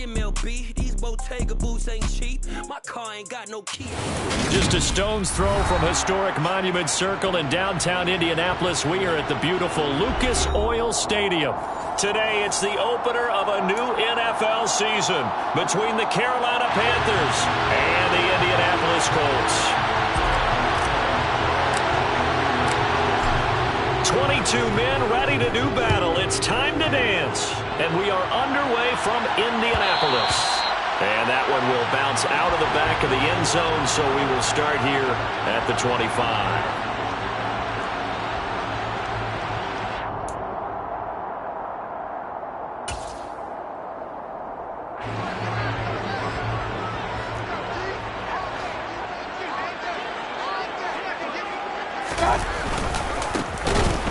MLB. These Bottega boots ain't cheap. My car ain't got no key. Just a stone's throw from historic Monument Circle in downtown Indianapolis. We are at the beautiful Lucas Oil Stadium. Today, it's the opener of a new NFL season between the Carolina Panthers and the Indianapolis Colts. 22 men ready to do battle. It's time to dance. And we are underway from Indianapolis. And that one will bounce out of the back of the end zone, so we will start here at the 25.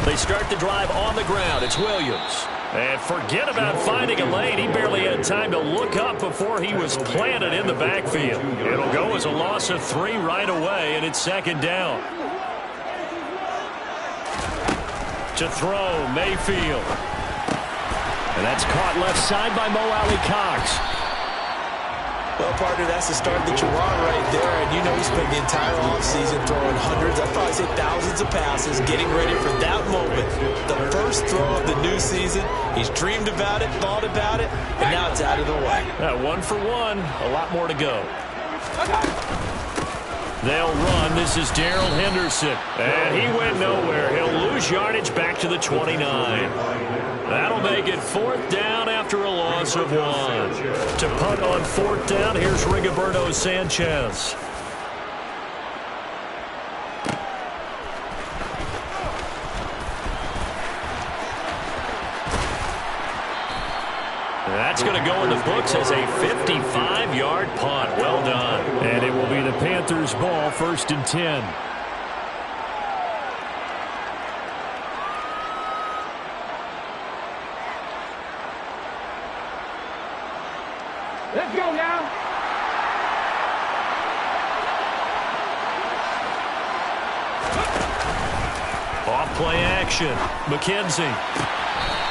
They start the drive on the ground. It's Williams. And forget about finding a lane. He barely had time to look up before he was planted in the backfield. It'll go as a loss of 3 right away, and it's second down. To throw, Mayfield. And that's caught left side by Mo Alley-Cox. Well, partner, that's the start that you want right there. And you know he spent the entire offseason throwing hundreds, I'd probably say thousands of passes, getting ready for that moment. The first throw of the new season. He's dreamed about it, thought about it, and now it's out of the way. 1 for 1. A lot more to go. They'll run. This is Darrell Henderson. And he went nowhere. He'll lose yardage back to the 29. That'll make it 4th down after a loss of 1. To punt on 4th down, here's Rigoberto Sanchez. That's going to go in the books as a 55-yard punt. Well done. And it will be the Panthers' ball, 1st and 10. Let's go now. Off play action. McKenzie.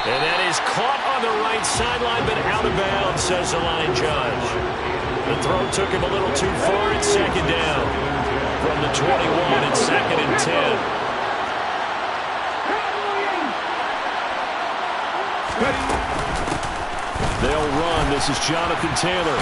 And that is caught on the right sideline, but out of bounds, says the line judge. The throw took him a little too far. It's second down. From the 21, it's 2nd and 10. They'll run. This is Jonathan Taylor.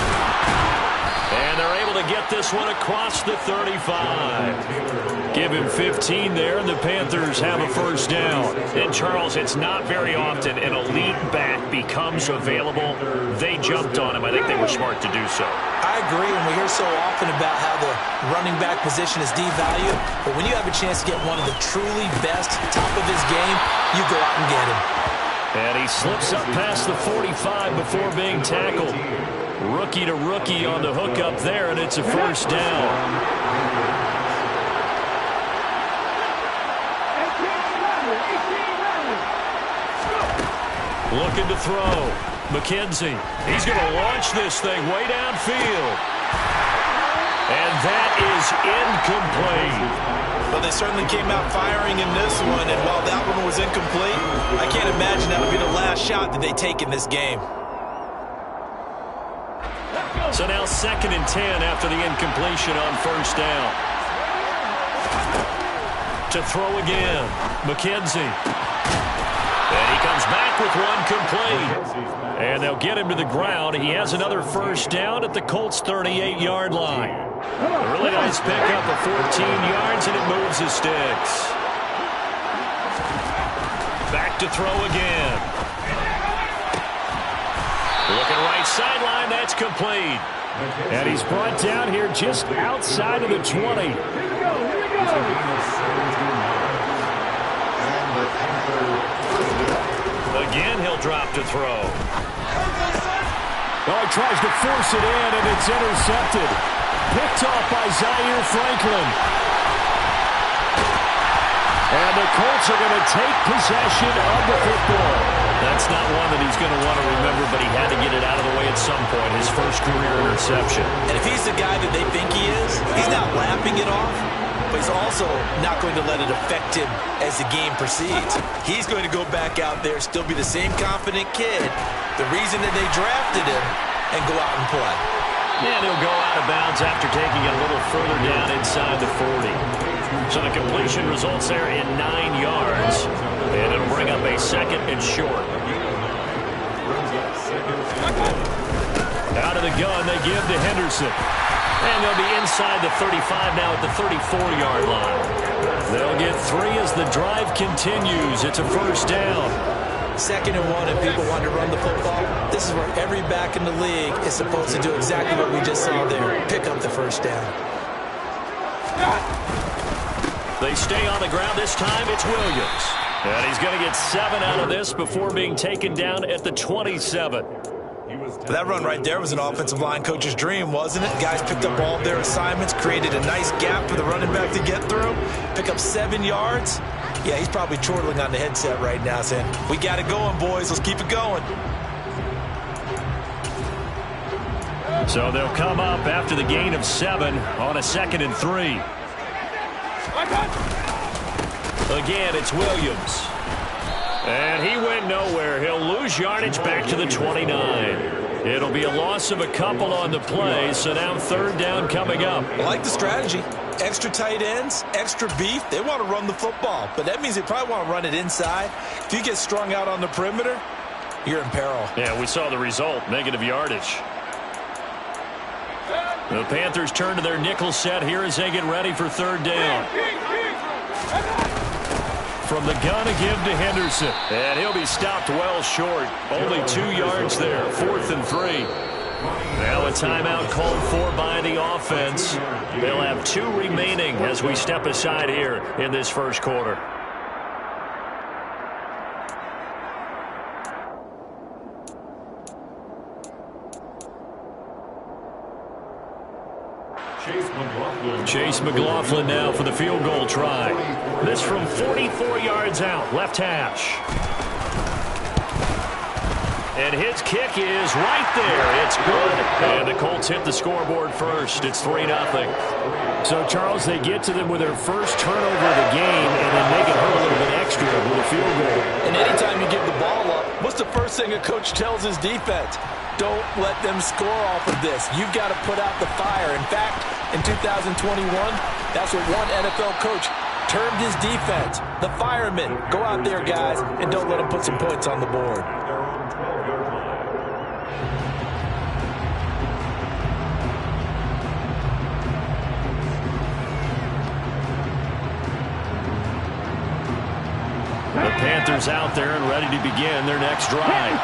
And they're able to get this one across the 35. Give him 15 there, and the Panthers have a 1st down. And, Charles, it's not very often an elite back becomes available. They jumped on him. I think they were smart to do so. I agree, and we hear so often about how the running back position is devalued. But when you have a chance to get one of the truly best, top of his game, you go out and get him. And he slips up past the 45 before being tackled. Rookie to rookie on the hook up there, and it's a 1st down. Looking to throw. McKenzie. He's going to launch this thing way downfield. And that is incomplete. Well, they certainly came out firing in this one, and while that one was incomplete, I can't imagine that would be the last shot that they take in this game. So now 2nd and 10 after the incompletion on 1st down. To throw again. McKenzie. And he comes back with one complete. And they'll get him to the ground. He has another 1st down at the Colts' 38-yard line. A really nice pickup of 14 yards, and it moves the sticks. Back to throw again. Looking right sideline, that's complete. And he's brought down here just outside of the 20. Again, he'll drop to throw. Oh, he tries to force it in, and it's intercepted. Picked off by Zaire Franklin. And the Colts are going to take possession of the football. That's not one that he's going to want to remember, but he had to get it out of the way at some point. His first career interception. And if he's the guy that they think he is, he's not lapping it off, but he's also not going to let it affect him as the game proceeds. He's going to go back out there, still be the same confident kid. The reason that they drafted him and go out and play. And he'll go out of bounds after taking it a little further down inside the 40. So the completion results there in 9 yards. And it'll bring up a 2nd and short. Out of the gun, they give to Henderson. And they'll be inside the 35 now at the 34-yard line. They'll get 3 as the drive continues. It's a 1st down. 2nd and 1, and people want to run the football. This is where every back in the league is supposed to do exactly what we just saw there. Pick up the 1st down. They stay on the ground. This time it's Williams. And he's going to get 7 out of this before being taken down at the 27. That run right there was an offensive line coach's dream, wasn't it? Guys picked up all of their assignments, created a nice gap for the running back to get through, pick up 7 yards. Yeah, he's probably chortling on the headset right now saying, we got it going, boys. Let's keep it going. So they'll come up after the gain of 7 on a 2nd and 3. Again, it's Williams. And he went nowhere. He'll lose yardage back to the 29. It'll be a loss of a couple on the play, so now 3rd down coming up. I like the strategy. Extra tight ends, extra beef. They want to run the football, but that means they probably want to run it inside. If you get strung out on the perimeter, you're in peril. Yeah, we saw the result, negative yardage. The Panthers turn to their nickel set here as they get ready for 3rd down. From the gun, a give to Henderson. And he'll be stopped well short. Only 2 yards there. 4th and 3. Now a timeout called for by the offense. They'll have 2 remaining as we step aside here in this 1st quarter. Chase McLaughlin now for the field goal try. This from 44 yards out, left hash. And his kick is right there. It's good. And the Colts hit the scoreboard first. It's 3-0. So, Charles, they get to them with their first turnover of the game and then make it hurt a little bit extra with a field goal. And anytime you give the ball up, what's the first thing a coach tells his defense? Don't let them score off of this. You've got to put out the fire. In fact, in 2021, that's what one NFL coach termed his defense. The firemen. Go out there, guys, and don't let them put some points on the board. The Panthers out there and ready to begin their next drive.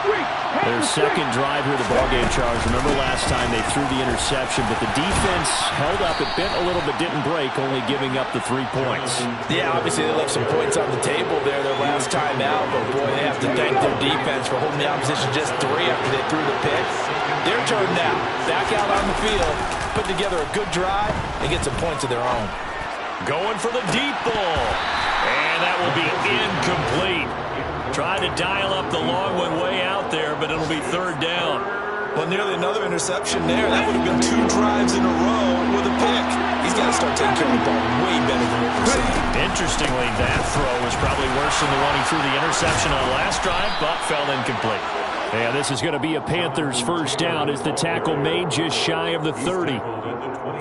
Their 2nd drive here of the ballgame, Charles. Remember last time they threw the interception, but the defense held up. It bent a little but didn't break, only giving up the 3 points. Yeah, obviously they left some points on the table there their last time out, but boy, they have to thank their defense for holding the opposition just 3 after they threw the pick. Their turn now. Back out on the field, put together a good drive, and get some points of their own. Going for the deep ball. And that will be incomplete. Tried to dial up the long one way out there, but it'll be 3rd down. Well, nearly another interception there. That would have been 2 drives in a row with a pick. He's got to start taking care of the ball way better than what we're seeing. Interestingly, that throw was probably worse than the one he threw the interception on last drive, but fell incomplete. And this is going to be a Panthers 1st down as the tackle made just shy of the 30.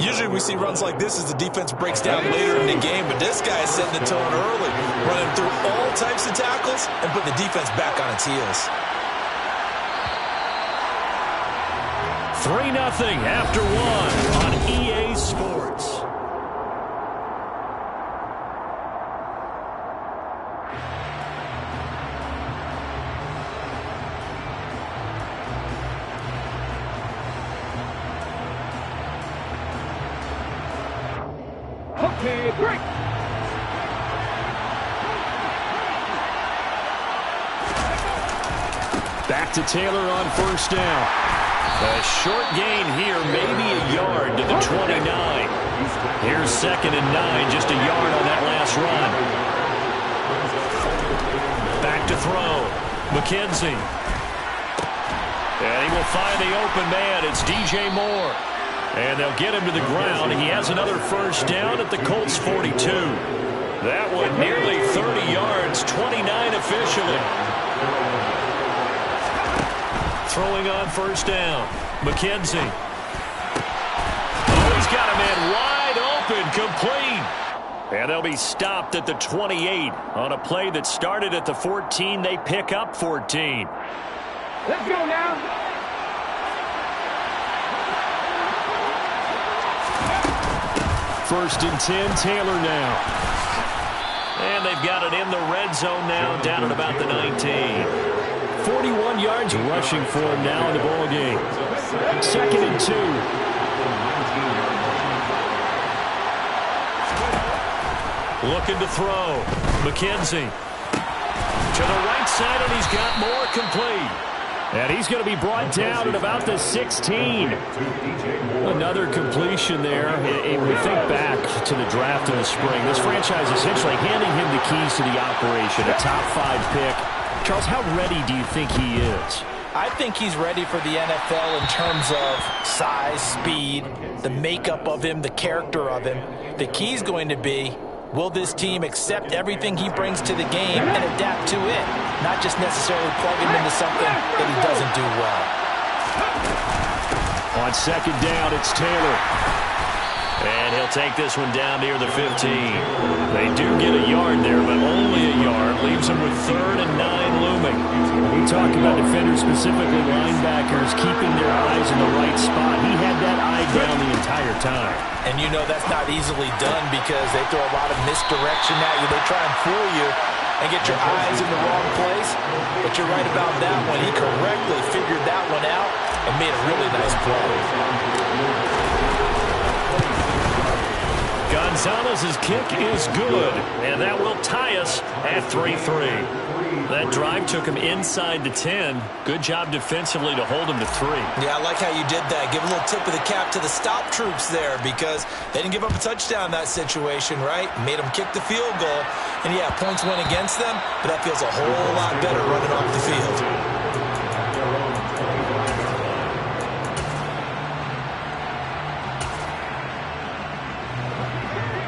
Usually we see runs like this as the defense breaks down later in the game, but this guy is setting the tone early, running through all types of tackles and putting the defense back on its heels. 3-0 after 1 on EA Sports. Okay, break. Back to Taylor on 1st down. A short gain here, maybe a yard to the 29. Here's 2nd and 9, just a yard on that last run. Back to throw. McKenzie. And he will find the open man. It's DJ Moore. And they'll get him to the ground. He has another 1st down at the Colts 42. That one nearly 30 yards, 29 officially. Throwing on 1st down. McKenzie. Oh, he's got a man wide open, complete. And they'll be stopped at the 28 on a play that started at the 14. They pick up 14. Let's go now. First and 10, Taylor now. And they've got it in the red zone now, down at about the 19. 41 yards rushing for him now in the ball game. Second and 2. Looking to throw. McKenzie. To the right side, and he's got more, complete. And he's going to be brought down at about the 16. Another completion there. When we think back to the draft in the spring, this franchise essentially handing him the keys to the operation, a top 5 pick. Charles, how ready do you think he is? I think he's ready for the NFL in terms of size, speed, the makeup of him, the character of him. The key is going to be, will this team accept everything he brings to the game and adapt to it, not just necessarily plug him into something that he doesn't do well. On second down, it's Taylor. And he'll take this one down near the 15. They do get a yard there, but only a yard. Leaves them with 3rd and 9 looming. We talk about defenders, specifically linebackers, keeping their eyes in the right spot. He had that eye down the entire time. And you know that's not easily done because they throw a lot of misdirection at you. They try and fool you and get your eyes in the wrong place. But you're right about that one. He correctly figured that one out and made a really nice play. Gonzalez's kick is good, and that will tie us at 3-3. That drive took him inside the 10. Good job defensively to hold him to 3. Yeah, I like how you did that. Give a little tip of the cap to the stop troops there because they didn't give up a touchdown in that situation, right? Made them kick the field goal. And, yeah, points went against them, but that feels a whole lot better running off the field.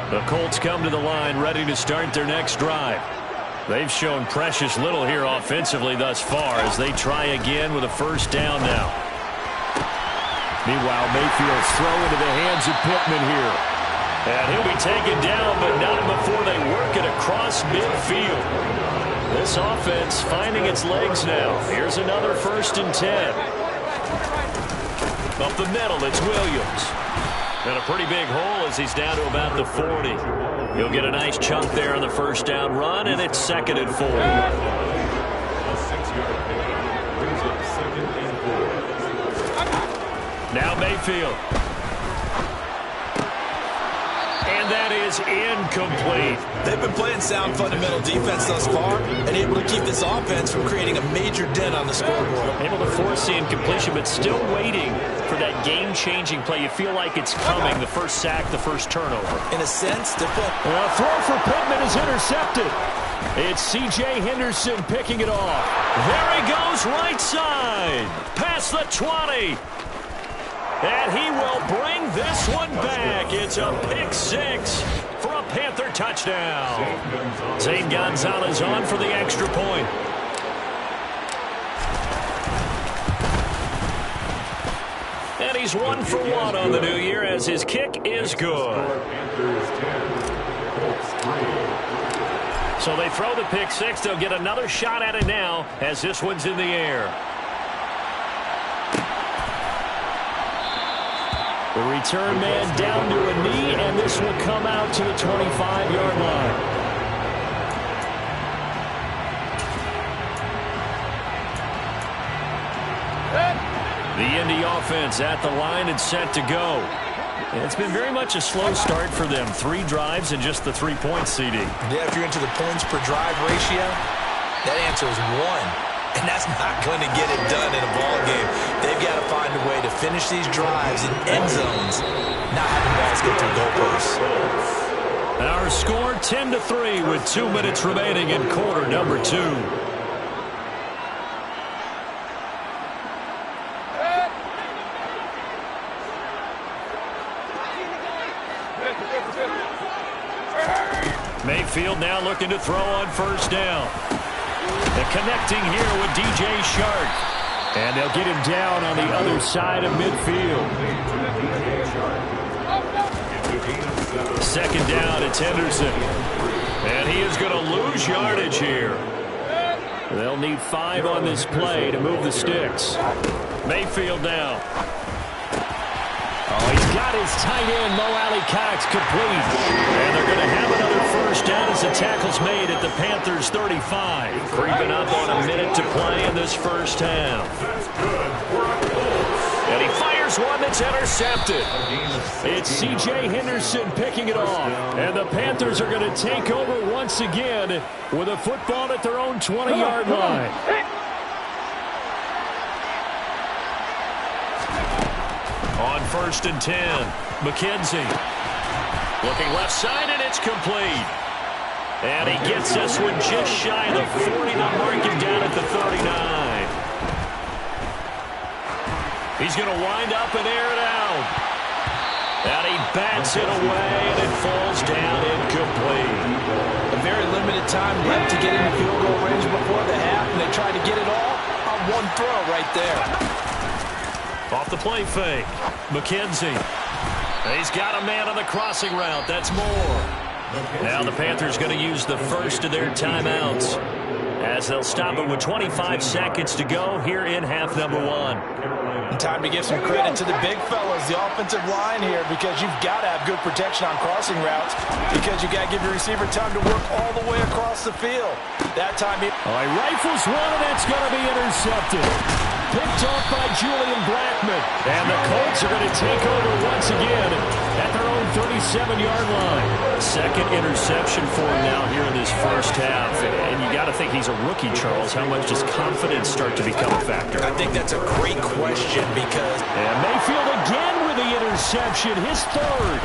The Colts come to the line ready to start their next drive. They've shown precious little here offensively thus far as they try again with a first down now. Meanwhile, Mayfield's throw into the hands of Pittman here. And he'll be taken down, but not before they work it across midfield. This offense finding its legs now. Here's another first and 10. Up the middle, it's Williams. And a pretty big hole as he's down to about the 40. He'll get a nice chunk there on the first down run, and it's 2nd and 4. Now Mayfield. And that is incomplete. They've been playing sound fundamental defense thus far and able to keep this offense from creating a major dent on the scoreboard. Able to force the incompletion, but still waiting for that game-changing play. You feel like it's coming, the first sack, the first turnover. In a sense, a throw for Pittman is intercepted. It's C.J. Henderson picking it off. There he goes, right side. Past the 20. And he will bring this one back. It's a pick 6 for a Panther touchdown. Zane Gonzalez on for the extra point. And he's 1 for 1 on the new year as his kick is good. So they throw the pick 6. They'll get another shot at it now as this one's in the air. The return man down to a knee, and this will come out to the 25-yard line. The Indy offense at the line and set to go. It's been very much a slow start for them. 3 drives and just the 3 points, CD. Yeah, if you're into the points per drive ratio, that answer is 1. And that's not going to get it done in a ball game. They've got to find a way to finish these drives in end zones, not having balls go through goalposts. Our score 10-3 with 2 minutes remaining in quarter number 2. Mayfield now looking to throw on first down. And connecting here with DJ Shark. And they'll get him down on the other side of midfield. Second down, it's Henderson. And he is going to lose yardage here. They'll need 5 on this play to move the sticks. Mayfield now. Oh, he's got his tight end, Mo Alley-Cox, complete. And they're going to have another first down as the tackle's made at the Panthers' 35. Creeping up on a minute to play in this first half. And he fires one that's intercepted. It's C.J. Henderson picking it off. And the Panthers are going to take over once again with a football at their own 20-yard line. On 1st and 10, McKenzie. Looking left side, and it's complete. And he gets this one just shy of the 40. They'll mark him down at the 39. He's going to wind up and air it out. And he bats it away, and it falls down incomplete. A very limited time left to get into field goal range before the half, and they tried to get it all on one throw right there. Off the play fake, McKenzie. He's got a man on the crossing route. That's Moore. Now the Panthers going to use the first of their timeouts as they'll stop it with 25 seconds to go here in half number 1. Time to give some credit to the big fellas, the offensive line here, because you've got to have good protection on crossing routes, because you got to give your receiver time to work all the way across the field. That time he rifles one, and that's going to be intercepted. Picked off by Julian Blackman. And the Colts are going to take over once again at their own 37-yard line. Second interception for him now here in this first half. And you got to think he's a rookie, Charles. How much does confidence start to become a factor? I think that's a great question because... And Mayfield again with the interception, his third.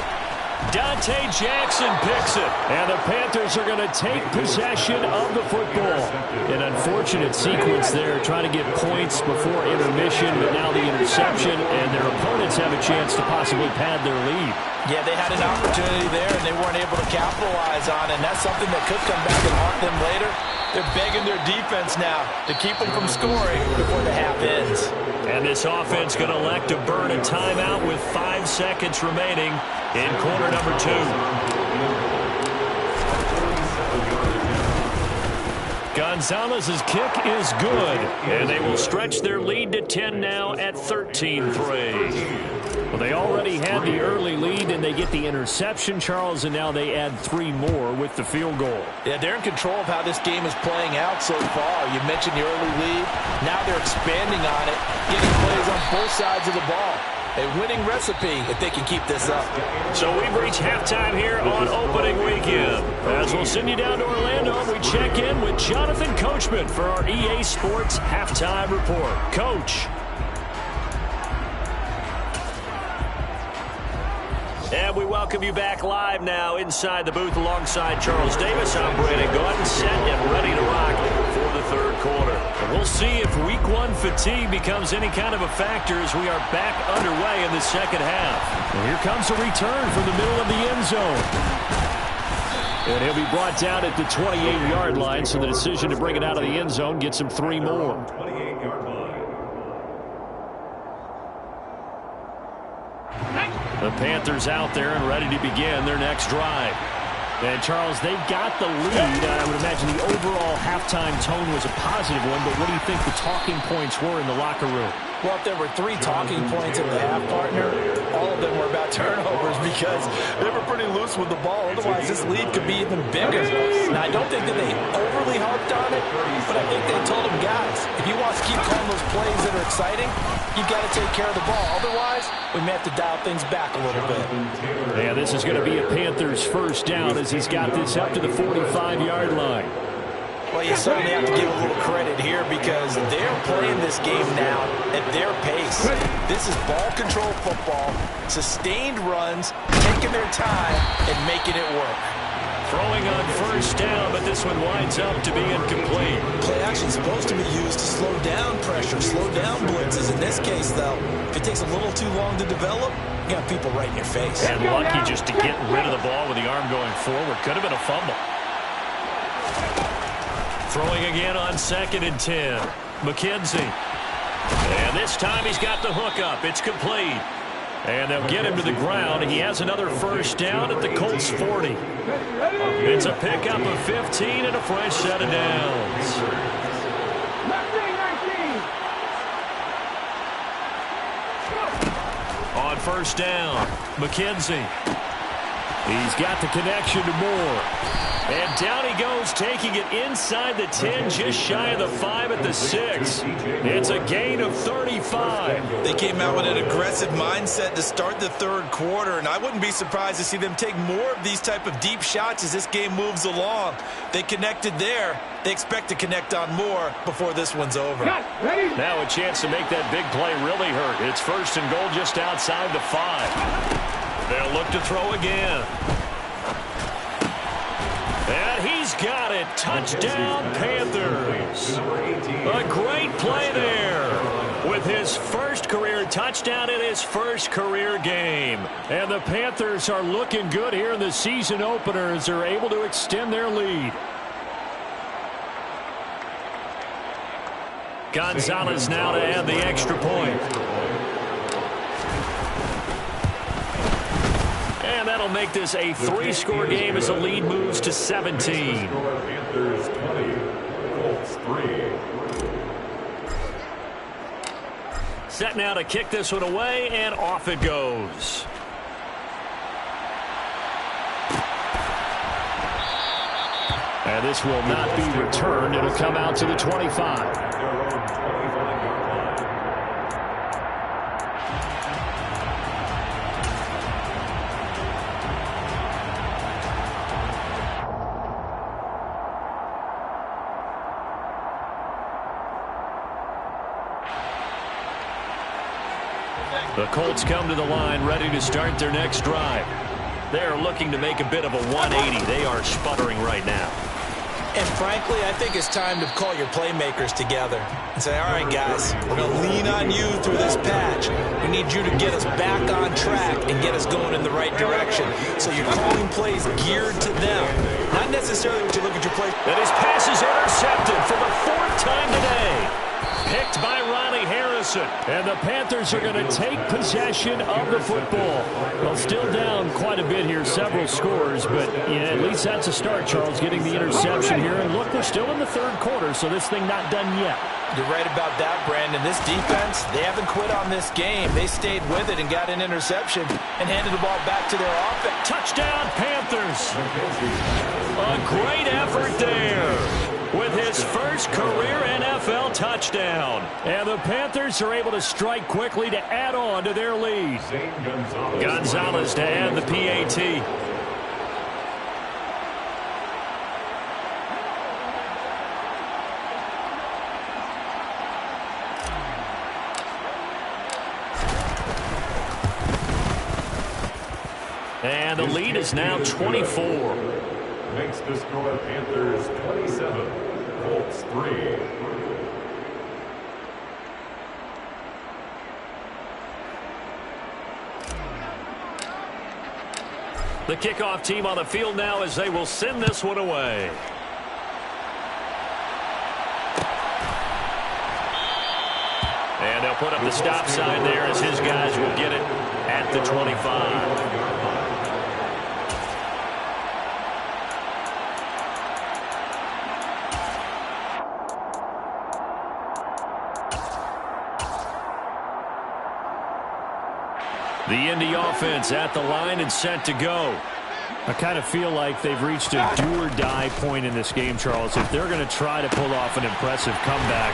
Dante Jackson picks it. And the Panthers are going to take possession of the football. An unfortunate sequence there, trying to get points before intermission, but now the interception, and their opponents have a chance to possibly pad their lead. Yeah, they had an opportunity there, and they weren't able to capitalize on it, and that's something that could come back and haunt them later. They're begging their defense now to keep them from scoring before the half ends. And this offense going to elect to burn a timeout with 5 seconds remaining in quarter number 2. Gonzalez's kick is good, and they will stretch their lead to 10 now at 13-3. Well, they already had the early lead, and they get the interception, Charles, and now they add 3 more with the field goal. Yeah, they're in control of how this game is playing out so far. You mentioned the early lead. Now they're expanding on it, getting plays on both sides of the ball. A winning recipe if they can keep this up. So we've reached halftime here on opening weekend. As we'll send you down to Orlando, we check in with Jonathan Coachman for our EA Sports Halftime Report. Coach. And we welcome you back live now inside the booth alongside Charles Davis. I'm Brandon Gordon, set and ready to rock for the third quarter. And we'll see if week 1 fatigue becomes any kind of a factor as we are back underway in the second half. And here comes a return from the middle of the end zone. And he'll be brought down at the 28-yard line, so the decision to bring it out of the end zone gets him 3 more. The Panthers out there and ready to begin their next drive. And, Charles, they've got the lead. I would imagine the overall halftime tone was a positive one, but what do you think the talking points were in the locker room? Well, if there were 3 talking points in the half, partner, all of them were about turnovers because they were pretty loose with the ball. Otherwise, this lead could be even bigger. Now, I don't think that they overly harped on it, but I think they told them, guys, if you want to keep calling those plays that are exciting, you've got to take care of the ball. Otherwise, we may have to dial things back a little bit. Yeah, this is going to be a Panthers first down as he's got this up to the 45-yard line. Well, you certainly have to give a little credit here because they're playing this game now at their pace. This is ball control football, sustained runs, taking their time, and making it work. Throwing on first down, but this one winds up to be incomplete. Play action is supposed to be used to slow down pressure, slow down blitzes. In this case, though, if it takes a little too long to develop, you got people right in your face. And lucky just to get rid of the ball with the arm going forward. Could have been a fumble. Throwing again on 2nd and 10. McKenzie. This time he's got the hook up. It's complete. And they'll get him to the ground. He has another first down at the Colts 40. It's a pickup of 15 and a fresh set of downs. On first down, McKenzie. He's got the connection to Moore. And down he goes, taking it inside the 10, just shy of the 5 at the 6. It's a gain of 35. They came out with an aggressive mindset to start the third quarter, and I wouldn't be surprised to see them take more of these type of deep shots as this game moves along. They connected there. They expect to connect on more before this one's over. Now a chance to make that big play really hurt. It's first and goal just outside the 5. They'll look to throw again. And he's got it. Touchdown, Panthers. A great play there with his first career touchdown in his first career game. And the Panthers are looking good here in the season opener as they're able to extend their lead. Gonzalez now to add the extra point. And that'll make this a 3-score game as the lead moves to 17. Panthers 20, Colts 3. Set now to kick this one away, and off it goes. And this will not be returned. It'll come out to the 25. The Colts come to the line ready to start their next drive. They're looking to make a bit of a 180. They are sputtering right now. And frankly, I think it's time to call your playmakers together and say, all right, guys, we're going to lean on you through this patch. We need you to get us back on track and get us going in the right direction. So you're calling plays geared to them, not necessarily what you look at your play. And his pass is intercepted for the 4th time today. Picked by Ronnie Harrison. And the Panthers are going to take possession of the football. Well, still down quite a bit here, several scores, but yeah, at least that's a start, Charles, getting the interception here. And look, we're still in the third quarter, so this thing not done yet. You're right about that, Brandon. This defense, they haven't quit on this game. They stayed with it and got an interception and handed the ball back to their offense. Touchdown, Panthers. A great effort there with his first career NFL touchdown. And the Panthers are able to strike quickly to add on to their lead. Gonzalez to add the PAT. And the lead is now 24. Makes the score Panthers 27, Colts 3. The kickoff team on the field now as they will send this one away. And they'll put up the stop sign there as his guys will get it at the 25. The Indy offense at the line and set to go. I kind of feel like they've reached a do-or-die point in this game, Charles. If they're going to try to pull off an impressive comeback,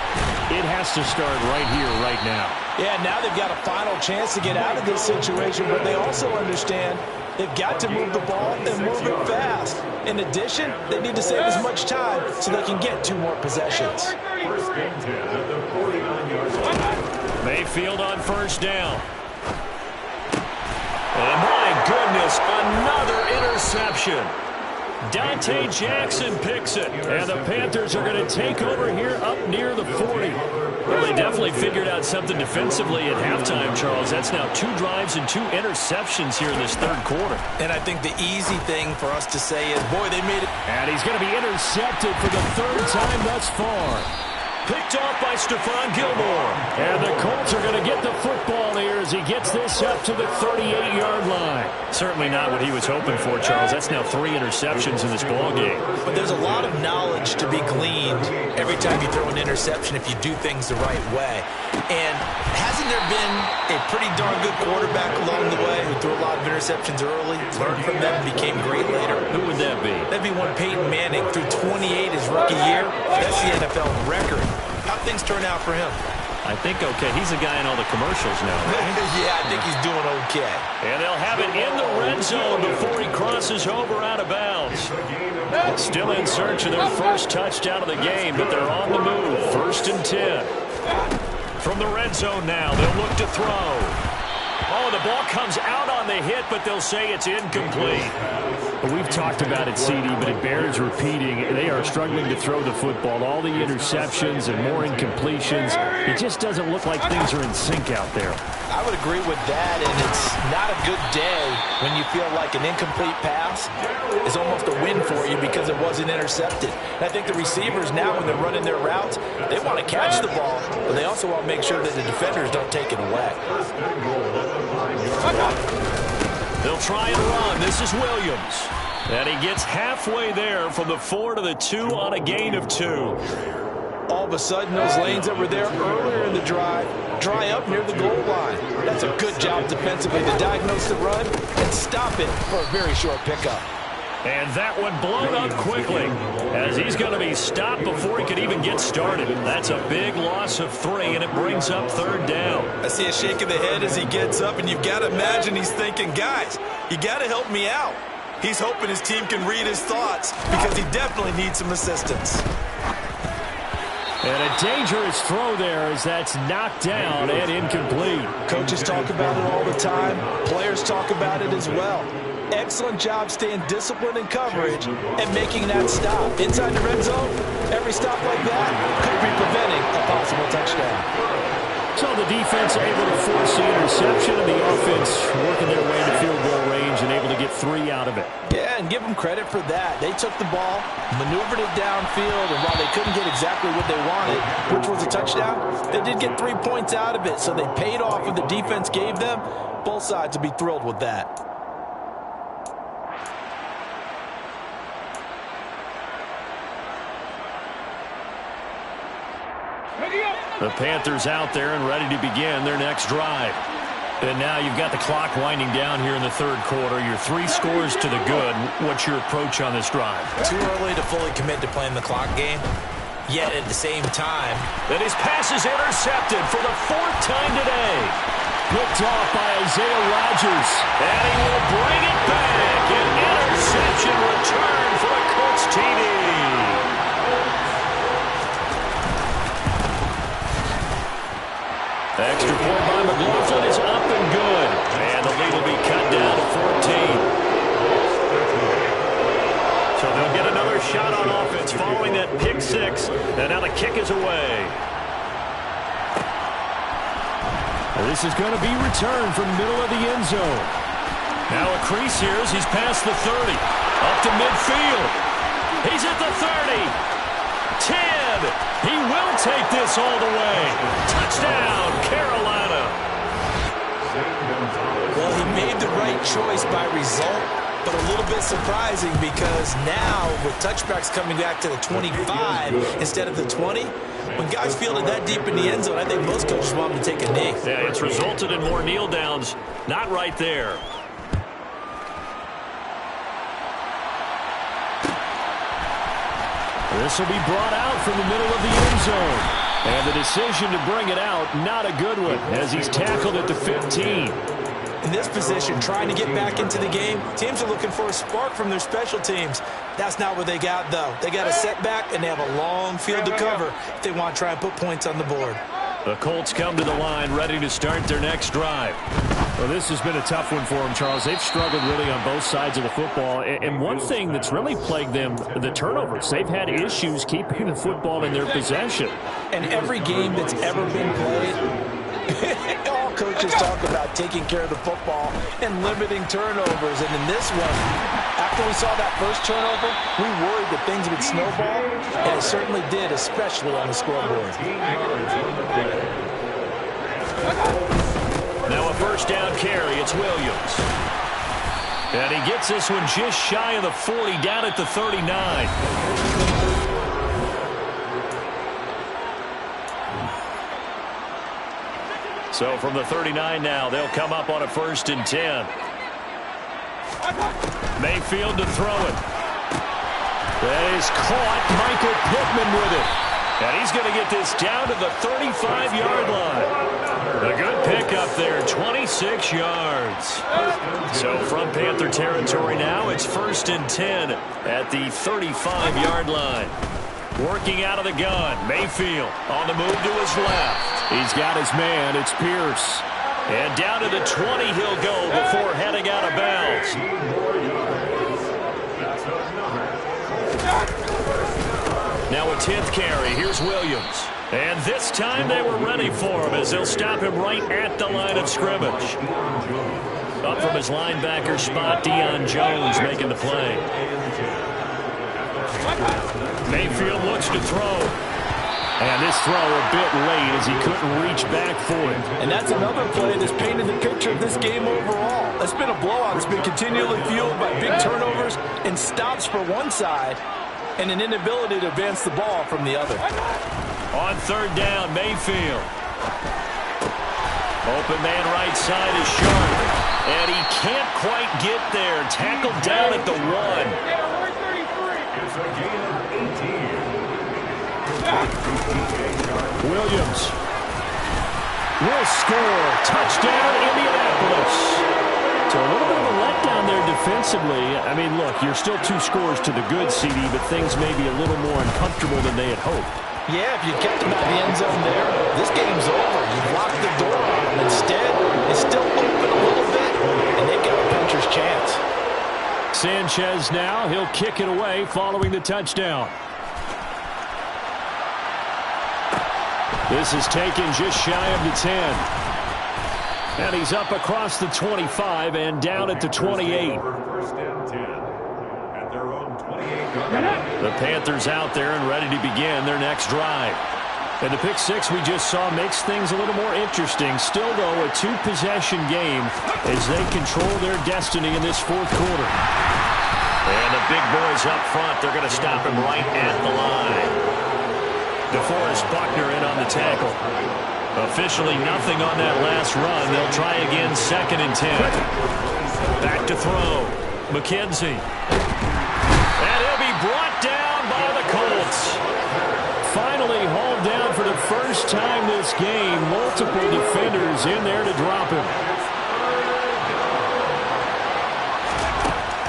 it has to start right here, right now. Yeah, now they've got a final chance to get out of this situation, but they also understand they've got to move the ball and move it fast. In addition, they need to save as much time so they can get 2 more possessions. First and 10 at the 49-yard line. Mayfield on first down. And my goodness, another interception. Dante Jackson picks it. And the Panthers are going to take over here up near the 40. Well, they definitely figured out something defensively at halftime, Charles. That's now 2 drives and 2 interceptions here in this third quarter. And I think the easy thing for us to say is, boy, they made it. And he's going to be intercepted for the 3rd time thus far. Picked off by Stephon Gilmore. And the Colts are going to get the football here as he gets this up to the 38-yard line. Certainly not what he was hoping for, Charles. That's now 3 interceptions in this ballgame. But there's a lot of knowledge to be gleaned every time you throw an interception if you do things the right way. And hasn't there been a pretty darn good quarterback along the way who threw a lot of interceptions early, learned from them, and became great later? Who would that be? That'd be one Peyton Manning. Threw 28 his rookie year. That's the NFL record. How'd things turn out for him? I think okay. He's the guy in all the commercials now, right? Yeah, I think he's doing okay. And they'll have it in the red zone before he crosses over out of bounds. Still in search of their first touchdown of the game, but they're on the move. 1st and 10. From the red zone now, they'll look to throw. Oh, the ball comes out on the hit, but they'll say it's incomplete. We've talked about it, CD, but it bears repeating. They are struggling to throw the football. All the interceptions and more incompletions. It just doesn't look like things are in sync out there. I would agree with that, and it's not a good day when you feel like an incomplete pass is almost a win for you because it wasn't intercepted. And I think the receivers now, when they're running their routes, they want to catch the ball, but they also want to make sure that the defenders don't take it away. They'll try and run. This is Williams. And he gets halfway there from the 4 to the 2 on a gain of 2. All of a sudden, those lanes that were there earlier in the drive dry up near the goal line. That's a good job defensively to diagnose the run and stop it for a very short pickup. And that one blown up quickly as he's going to be stopped before he could even get started. That's a big loss of 3, and it brings up 3rd down. I see a shake of the head as he gets up, and you've got to imagine he's thinking, guys, you got to help me out. He's hoping his team can read his thoughts because he definitely needs some assistance. And a dangerous throw there as that's knocked down and incomplete. Coaches talk about it all the time. Players talk about it as well. Excellent job staying disciplined in coverage and making that stop. Inside the red zone, every stop like that could be preventing a possible touchdown. So the defense able to force the interception, and the offense working their way to field goal range and able to get 3 out of it. Yeah, and give them credit for that. They took the ball, maneuvered it downfield, and while they couldn't get exactly what they wanted, which was a touchdown, they did get 3 points out of it. So they paid off what the defense gave them. Both sides would be thrilled with that. The Panthers out there and ready to begin their next drive. And now you've got the clock winding down here in the 3rd quarter. You're 3 scores to the good. What's your approach on this drive? Too early to fully commit to playing the clock game. Yet at the same time, and his pass is intercepted for the 4th time today. Picked off by Isaiah Rodgers. And he will bring it back. An interception return for a Colts TD. Extra point by McLaughlin is up and good. And the lead will be cut down to 14. So they'll get another shot on offense following that pick 6. And now the kick is away. This is going to be returned from the middle of the end zone. Now a crease here as he's past the 30. Up to midfield. He's at the 30. 10. He will take this all the way. Touchdown, Carolina. Well, he made the right choice by result, but a little bit surprising because now with touchbacks coming back to the 25 instead of the 20, when guys feel it that deep in the end zone, I think most coaches want them to take a knee. Yeah, it's resulted in more kneel downs. Not right there. This will be brought out from the middle of the end zone. And the decision to bring it out, not a good one, as he's tackled at the 15. In this position, trying to get back into the game, teams are looking for a spark from their special teams. That's not what they got, though. They got a setback, and they have a long field to cover if they want to try and put points on the board. The Colts come to the line ready to start their next drive. Well, this has been a tough one for them, Charles. They've struggled really on both sides of the football. And one thing that's really plagued them, the turnovers. They've had issues keeping the football in their possession. And every game that's ever been played, coaches talk about taking care of the football and limiting turnovers. And in this one, after we saw that first turnover, we worried that things would snowball, and it certainly did, especially on the scoreboard. Now a first down carry. It's Williams. And he gets this one just shy of the 40, down at the 39. So from the 39 now, they'll come up on a 1st and 10. Mayfield to throw it. That is caught. Michael Pittman with it. And he's going to get this down to the 35-yard line. A good pickup there, 26 yards. So from Panther territory now, it's 1st and 10 at the 35-yard line. Working out of the gun, Mayfield on the move to his left. He's got his man. It's Pierce. And down to the 20 he'll go before heading out of bounds. Now a 10th carry. Here's Williams. And this time they were ready for him as they'll stop him right at the line of scrimmage. Up from his linebacker spot, Deion Jones making the play. Mayfield looks to throw. And this throw a bit late as he couldn't reach back for it. And that's another play that's painted the picture of this game overall. It's been a blowout. It's been continually fueled by big turnovers and stops for one side and an inability to advance the ball from the other. On 3rd down, Mayfield. Open man right side is Sharp. And he can't quite get there. Tackled down at the 1. Williams will score. Touchdown, Indianapolis. So a little bit of a letdown there defensively. I mean, look, you're still 2 scores to the good, CD, but things may be a little more uncomfortable than they had hoped. Yeah, if you kept them out of the end zone there, this game's over. You've locked the door on them. Instead, it's still open a little bit, and they've got a puncher's chance. Sanchez now, he'll kick it away following the touchdown. This is taken just shy of the 10. And he's up across the 25 and down at the 28. The Panthers out there and ready to begin their next drive. And the pick six we just saw makes things a little more interesting. Still, though, a 2-possession game as they control their destiny in this 4th quarter. And the big boys up front, they're going to stop him right at the line. DeForest Buckner in on the tackle. Officially nothing on that last run. They'll try again, 2nd and 10. Back to throw. McKenzie. And he'll be brought down by the Colts. Finally hauled down for the first time this game. Multiple defenders in there to drop him.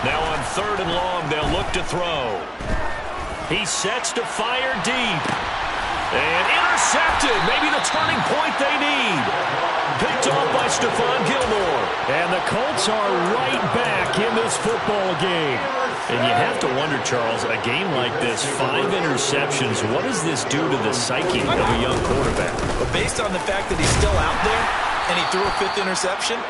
Now on 3rd and long, they'll look to throw. He sets to fire deep. And intercepted. Maybe the turning point they need. Picked off by Stephon Gilmore. And the Colts are right back in this football game. And you have to wonder, Charles, a game like this, 5 interceptions, what does this do to the psyche of a young quarterback? But based on the fact that he's still out there and he threw a 5th interception,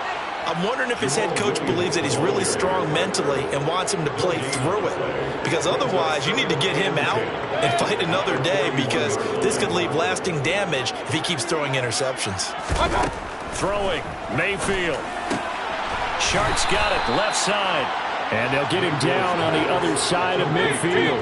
I'm wondering if his head coach believes that he's really strong mentally and wants him to play through it. Because otherwise, you need to get him out and fight another day, because this could leave lasting damage if he keeps throwing interceptions. Throwing, Mayfield. Sharp's got it, left side. And they'll get him down on the other side of midfield.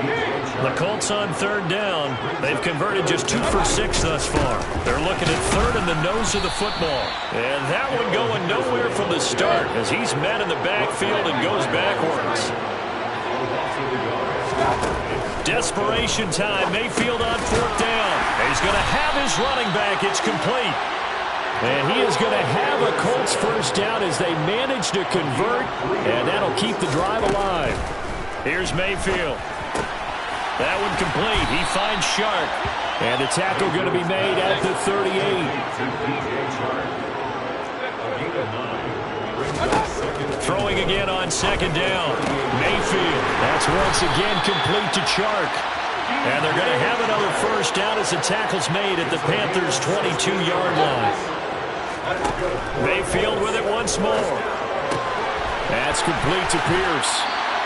The Colts on 3rd down. They've converted just 2 for 6 thus far. They're looking at 3rd in the nose of the football. And that one going nowhere from the start as he's met in the backfield and goes backwards. Desperation time. Mayfield on 4th down. And he's going to have his running back. It's complete. And he is going to have a Colts first down as they manage to convert, and that'll keep the drive alive. Here's Mayfield. That one complete. He finds Sharp. And the tackle going to be made at the 38. Throwing again on 2nd down. Mayfield. That's once again complete to Chark. And they're going to have another first down as the tackle's made at the Panthers' 22-yard line. Mayfield with it once more. That's complete to Pierce.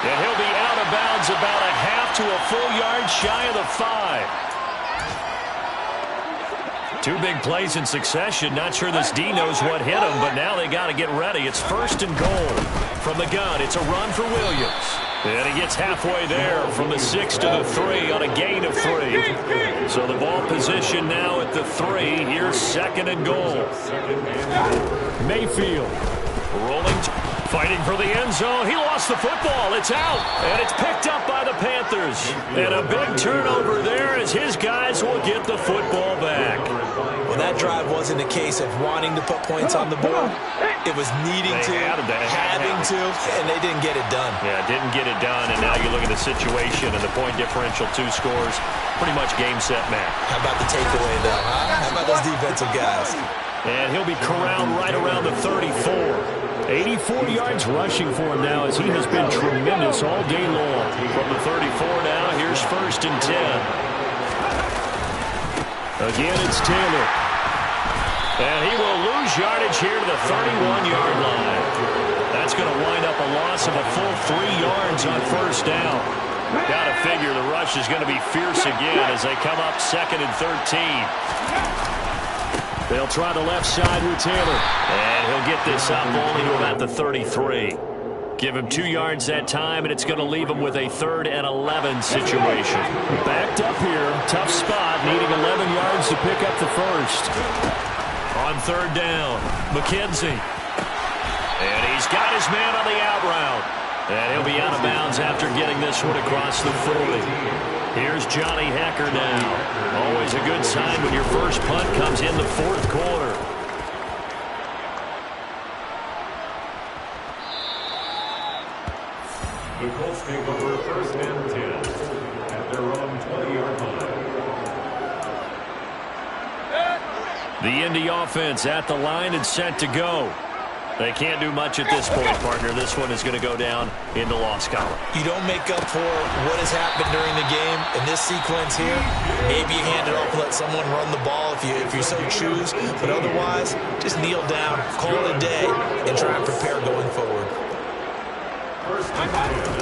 And he'll be out of bounds about a half to a full yard shy of the 5. Two big plays in succession. Not sure this D knows what hit him, but now they got to get ready. It's 1st and goal. From the gun, it's a run for Williams. And he gets halfway there from the 6 to the 3 on a gain of 3. So the ball position now at the 3. Here's 2nd and goal. Mayfield rolling, fighting for the end zone. He lost the football. It's out, and it's picked up by the Panthers. And a big turnover there as his guys will get the football back. Well, that drive wasn't a case of wanting to put points on the board. It was needing to, having to, and they didn't get it done. Yeah, didn't get it done, and now you look at the situation and the point differential, 2 scores, pretty much game, set, match. How about the takeaway, though, huh? How about those defensive guys? And he'll be corralled right around the 34. 84 yards rushing for him now as he has been tremendous all day long. From the 34 now, here's 1st and 10. Again, it's Taylor. And he will lose yardage here to the 31-yard line. That's going to wind up a loss of a full 3 yards on 1st down. Got to figure the rush is going to be fierce again as they come up 2nd and 13. They'll try the left side with Taylor. And he'll get this up only to about the 33. Give him 2 yards that time, and it's going to leave him with a 3rd and 11 situation. Backed up here. Tough spot, needing 11 yards to pick up the 1st. On 3rd down, McKenzie. And he's got his man on the out route. And he'll be out of bounds after getting this one across the 40. Here's Johnny Hecker now. Always a good sign when your first punt comes in the 4th quarter. The Colts take over 1st and 10 at their own 20-yard line. The Indy offense at the line and set to go. They can't do much at this point, partner. This one is going to go down in the loss column. You don't make up for what has happened during the game. In this sequence here, maybe you hand it off and let someone run the ball if you so choose. But otherwise, just kneel down, call it a day, and try and prepare going forward.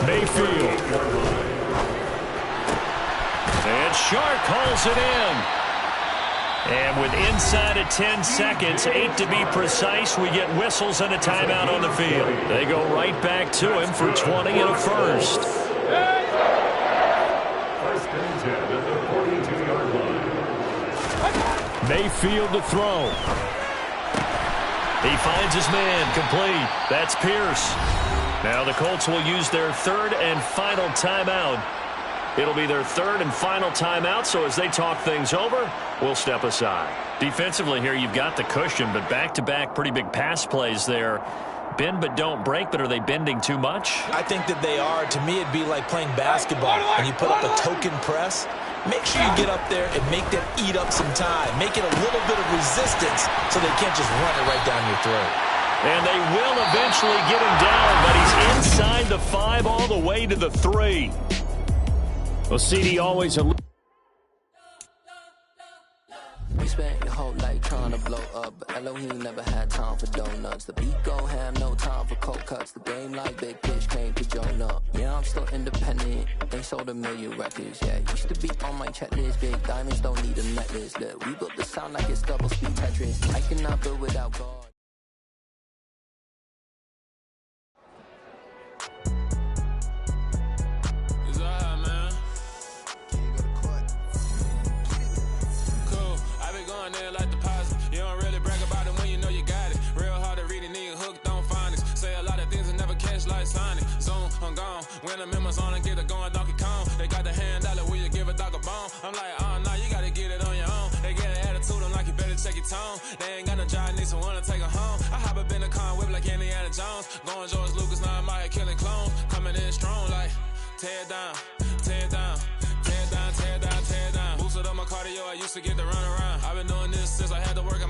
Mayfield. And Shark hauls it in. And with inside of 10 seconds, 8 to be precise, we get whistles and a timeout on the field. They go right back to him for 20 and a 1st. 1st and 10 at the 42-yard line. Mayfield to throw. He finds his man, complete. That's Pierce. Now the Colts will use their 3rd and final timeout. It'll be their 3rd and final timeout, so as they talk things over, we'll step aside. Defensively here, you've got the cushion, but back-to-back pretty big pass plays there. Bend but don't break, but are they bending too much? I think that they are. To me, it'd be like playing basketball, and you put up a token press. Make sure you get up there and make them eat up some time. Make it a little bit of resistance so they can't just run it right down your throat. And they will eventually get him down, but he's inside the 5 all the way to the 3. Well, CD always a... You spent your whole life trying to blow up, but Elohim never had time for donuts. The beat gon' have no time for cold cuts. The game like Big Fish came to join up. Yeah, I'm still independent. They sold 1 million records. Yeah, used to be on my checklist. Big diamonds don't need a necklace. Look, we built the sound like it's double speed Tetris. I cannot build without God. Like deposit. You don't really brag about it when you know you got it. Real hard to read a nigga hooked on phonics. Say a lot of things and never catch like Sonic. Zone, I'm gone. When the members on and get it going Donkey Kong. They got the hand dollar, will you give a dog a bone? I'm like, oh no, you gotta get it on your own. They get an attitude, I'm like, you better check your tone. They ain't got no job, need someone to take her home. I hop up in the car, whip like Indiana Jones. Going George Lucas, now I'm out here killing clones. Coming in strong like, tear down, tear down. Tear down, tear down, tear down. Boosted up my cardio, I used to get to run around. I've been doing this since I had to work on